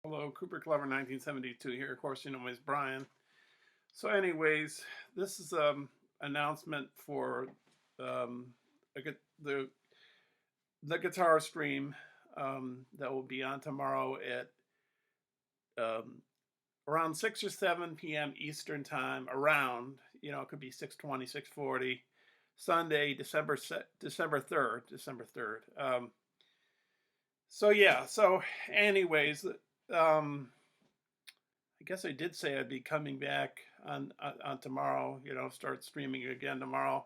Hello, Cooper Clever 1972 here. Of course, you know me as Brian. So, anyways, this is announcement for um, the the guitar stream that will be on tomorrow at um, around 6 or 7 p.m. Eastern time. Around, it could be 6:20, 6:40, Sunday, December 3rd, December 3rd. So yeah. So, anyways, um, I guess I did say I'd be coming back on tomorrow. Start streaming again tomorrow.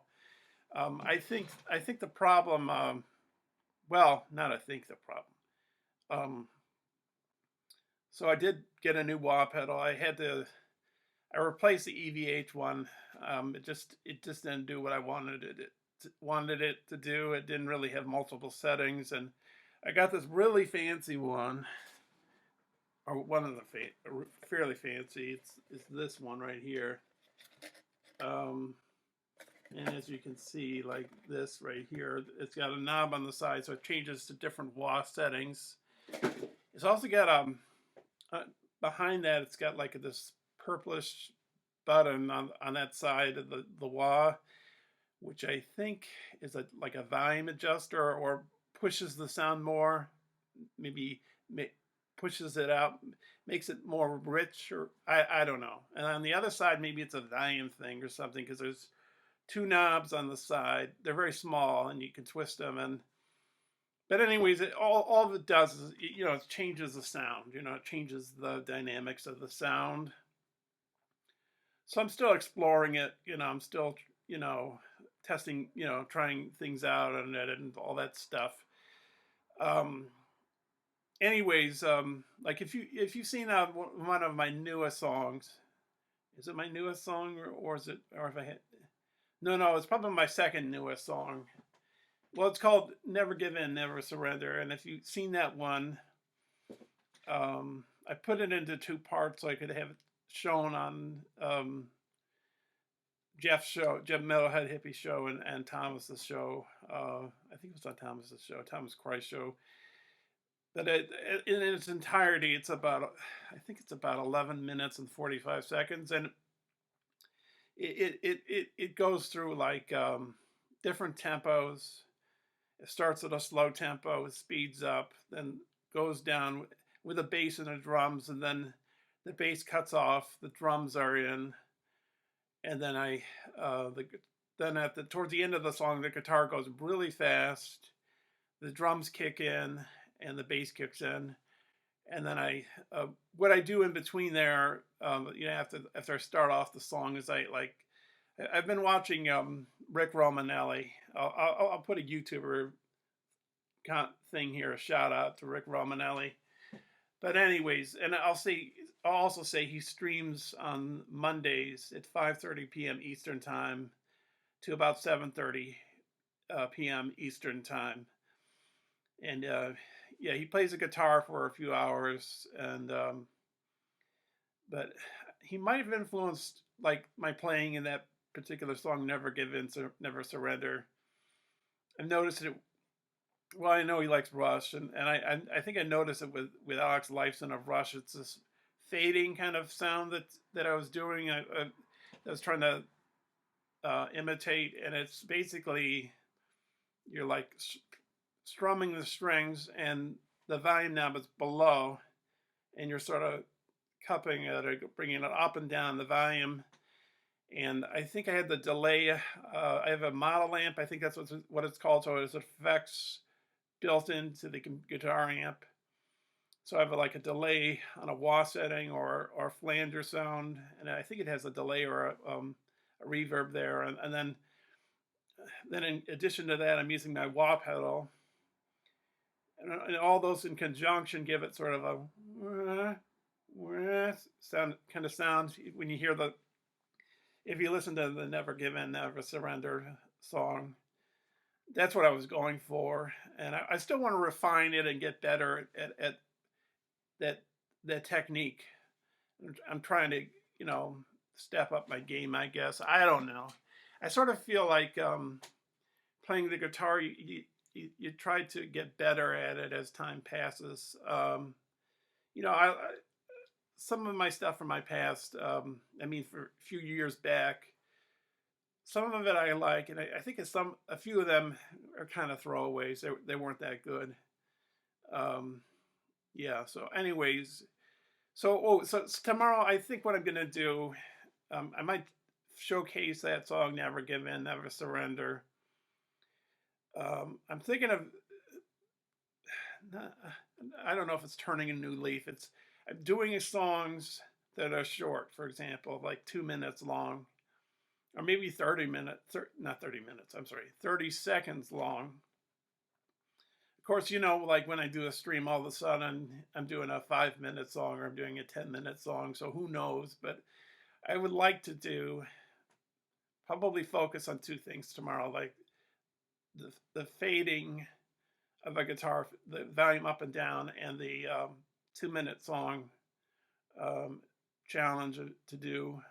I think the problem. Well, not I think the problem. Um, so I did get a new wah pedal. I replaced the EVH one. It just didn't do what I wanted it to do. It didn't really have multiple settings, and I got this really fancy one, or one of the fairly fancy. It's this one right here. Um, and as you can see, like this right here, it's got a knob on the side, so it changes to different wah settings. It's also got uh, behind that, it's got like this purplish button on that side of the wah, which I think is like a volume adjuster, or pushes the sound more, maybe pushes it out, makes it more rich, or I don't know. And on the other side, maybe it's a volume thing or something, because there's two knobs on the side. They're very small, and you can twist them. But anyways, all it does is it changes the sound. It changes the dynamics of the sound. So I'm still exploring it. I'm still testing. Trying things out on it and all that stuff. Um, anyways, like if you've seen one of my newest songs, is it my newest song, or is it, or if I had, no, it's probably my second newest song. Well, it's called Never Give In, Never Surrender. And if you've seen that one, I put it into two parts so I could have it shown on Jeff's show, Jeff Metalhead Hippie show, and Thomas's show. I think it was on Thomas's show, Thomas Christ show. That in its entirety, I think it's about 11 minutes and 45 seconds. And it goes through like different tempos. It starts at a slow tempo, it speeds up, then goes down with a bass and the drums, and then the bass cuts off, the drums are in, and then towards the end of the song, the guitar goes really fast, the drums kick in, and the bass kicks in, and then what I do in between there, after I start off the song, is I've been watching Rick Romanelli. I'll put a YouTuber thing here, a shout out to Rick Romanelli. But anyways, and I'll also say he streams on Mondays at 5:30 p.m. Eastern time to about 7:30 p.m. Eastern time. And yeah, he plays a guitar for a few hours, and but he might have influenced like my playing in that particular song, Never Give In, Never Surrender. I've noticed it. Well, I know he likes Rush, and I think I noticed it with Alex Lifeson of Rush. It's this fading kind of sound that I was doing. I was trying to imitate, and it's basically you're like strumming the strings, and the volume knob is below, and you're sort of cupping it or bringing it up and down the volume. And I think I had the delay. I have a model amp. I think that's what it's called. So it's effects built into the guitar amp. So I have like a delay on a wah setting, or flanger sound, and I think it has a delay or a reverb there. And then in addition to that, I'm using my wah pedal, and all those in conjunction give it sort of a sound when you hear if you listen to the Never Give In, Never Surrender song. That's what I was going for, and I still want to refine it and get better at that technique. I'm trying to step up my game, I guess. I don't know. I sort of feel like playing the guitar, you try to get better at it as time passes. I some of my stuff from my past. I mean, for a few years back, some of it I like, and I think a few of them are kind of throwaways. They weren't that good. Um, yeah. So, anyways, so tomorrow I think what I'm gonna do, I might showcase that song "Never Give In, Never Surrender." I'm thinking of, I don't know if it's turning a new leaf. It's I'm doing songs that are short, for example, like 2 minutes long, or maybe 30 minutes, not 30 minutes. I'm sorry, 30 seconds long. Of course, like when I do a stream, all of a sudden I'm doing a 5 minute song or I'm doing a 10 minute song. So who knows? But I would like to probably focus on two things tomorrow, like the fading of a guitar, the volume up and down, and the 2 minute song um, challenge to do.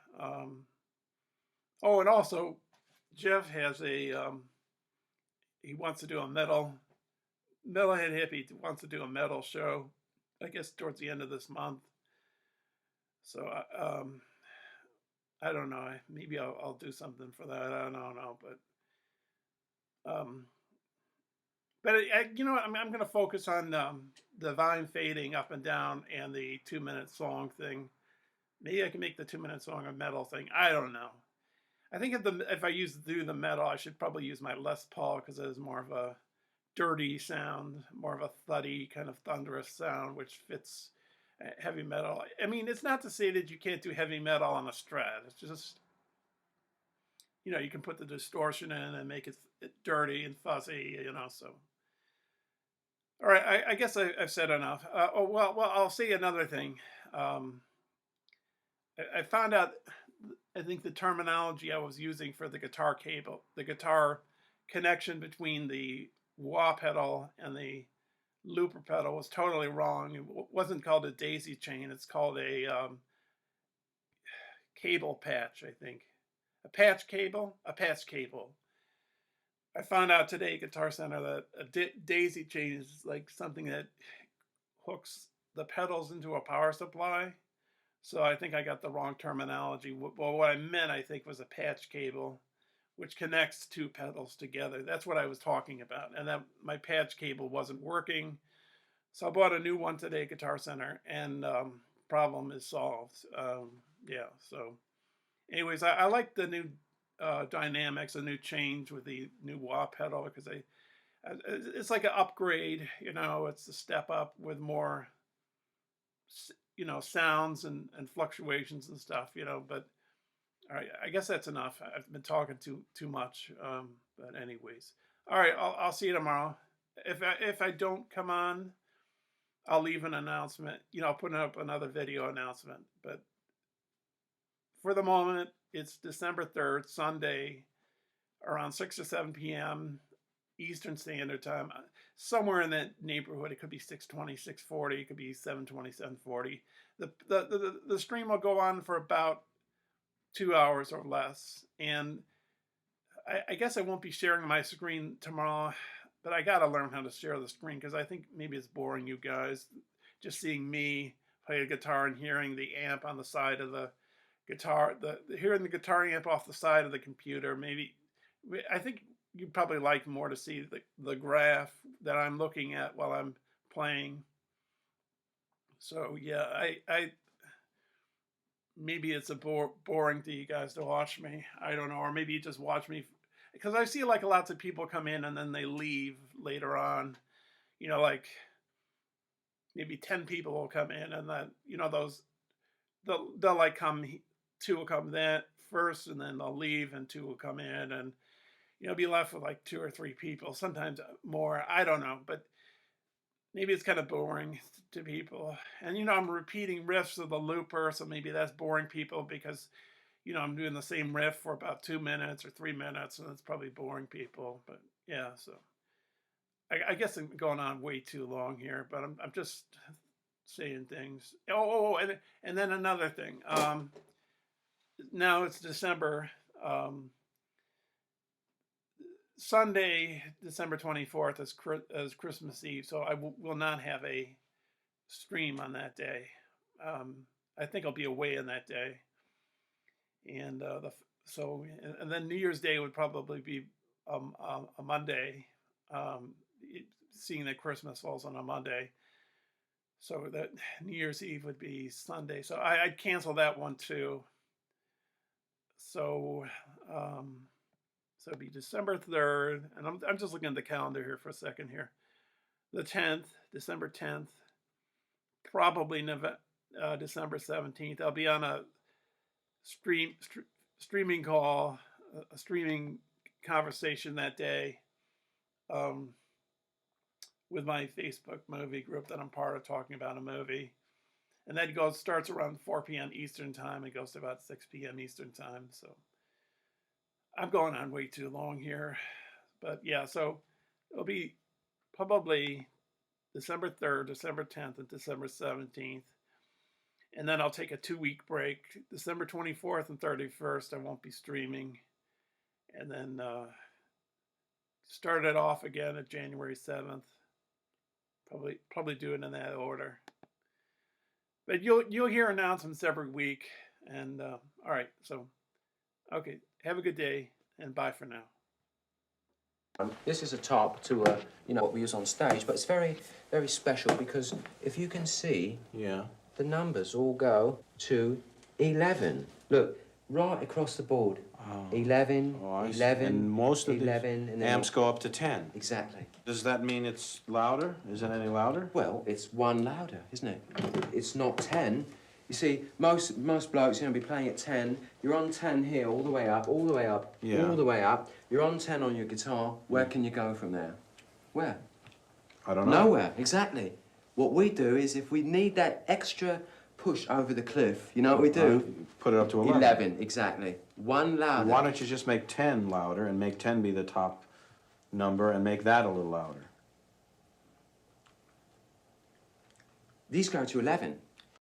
Oh, and also Jeff has he wants to do a metalhead hippie wants to do a metal show, I guess towards the end of this month. So I don't know. Maybe I'll do something for that. I don't know, um, but I'm going to focus on the volume fading up and down and the 2 minute song thing. Maybe I can make the 2 minute song a metal thing. I don't know. I think if I do the metal, I should probably use my Les Paul because it has more of a dirty sound, more of a thuddy kind of thunderous sound, which fits heavy metal. I mean, it's not to say that you can't do heavy metal on a Strat. It's just, you can put the distortion in and make it dirty and fuzzy, so. All right, I guess I've said enough. Well, I'll say another thing. I found out, I think the terminology I was using for the guitar cable, the guitar connection between the wah pedal and the looper pedal was totally wrong. It wasn't called a daisy chain. It's called a cable patch, I think. A patch cable? A patch cable. I found out today at Guitar Center that a daisy chain is like something that hooks the pedals into a power supply. So I think I got the wrong terminology. Well, what I meant, I think, was a patch cable, which connects two pedals together. That's what I was talking about. And that my patch cable wasn't working. So I bought a new one today at Guitar Center, and problem is solved. Yeah, so anyways, I like the new dynamics, a new change with the new wah pedal because it's like an upgrade. It's a step up with more sounds and fluctuations and stuff, but all right, I guess that's enough. I've been talking too much. But anyways, all right, I'll see you tomorrow. If I don't come on, I'll leave an announcement. I'll put up another video announcement. But for the moment, it's December 3rd, Sunday, around 6 or 7 p.m. Eastern Standard Time, somewhere in that neighborhood. It could be 6:20, 6:40. It could be 7:20, 7:40. The stream will go on for about 2 hours or less, and I guess I won't be sharing my screen tomorrow, but I got to learn how to share the screen because I think maybe it's boring you guys just seeing me play a guitar and hearing the amp on the side of the guitar, hearing the guitar amp off the side of the computer. Maybe I think you'd probably like more to see the graph that I'm looking at while I'm playing. So yeah, I maybe it's boring to you guys to watch me. I don't know, or maybe you just watch me because I see like lots of people come in and then they leave later on. Like maybe 10 people will come in and then those they'll like two will come then first and then they'll leave and two will come in and be left with like 2 or 3 people, sometimes more. I don't know, but maybe it's kind of boring to people. And I'm repeating riffs of the looper, so maybe that's boring people because I'm doing the same riff for about 2 minutes or 3 minutes, and it's probably boring people. But yeah, so I guess I'm going on way too long here, but I'm just saying things. And then another thing. Now it's December. Sunday, December 24th is Christmas Eve, so I will not have a stream on that day. I think I'll be away on that day, and and then New Year's Day would probably be a Monday, um, seeing that Christmas falls on a Monday. So that New Year's Eve would be Sunday. So I'd cancel that one too. So so it'd be December 3rd, and I'm just looking at the calendar here for a second here. The 10th, December 10th, probably December 17th. I'll be on a streaming call, a streaming conversation that day, with my Facebook movie group that I'm part of, talking about a movie. And that starts around 4 p.m. Eastern time. It goes to about 6 p.m. Eastern time. So I'm going on way too long here. But yeah, so it'll be probably December 3rd, December 10th, and December 17th. And then I'll take a 2-week break. December 24th and 31st, I won't be streaming. And then start it off again at January 7th. Probably do it in that order. But you'll hear announcements every week. And all right, so okay, have a good day and bye for now. This is a top to what we use on stage, but it's very, very special because if you can see, the numbers all go to 11. Look, right across the board. 11, 11, and most of 11, the and then amps go up to 10. Exactly. Does that mean it's louder? Is it any louder? Well, it's one louder, isn't it? It's not 10. You see, most blokes, be playing at 10. You're on 10 here, all the way up, all the way up, all the way up. You're on 10 on your guitar. Where can you go from there? Where? I don't know. Nowhere, exactly. What we do is if we need that extra push over the cliff, you know what we do? Put it up to 11. 11, exactly. One louder. Why don't you just make 10 louder and make 10 be the top number and make that a little louder? These go to 11.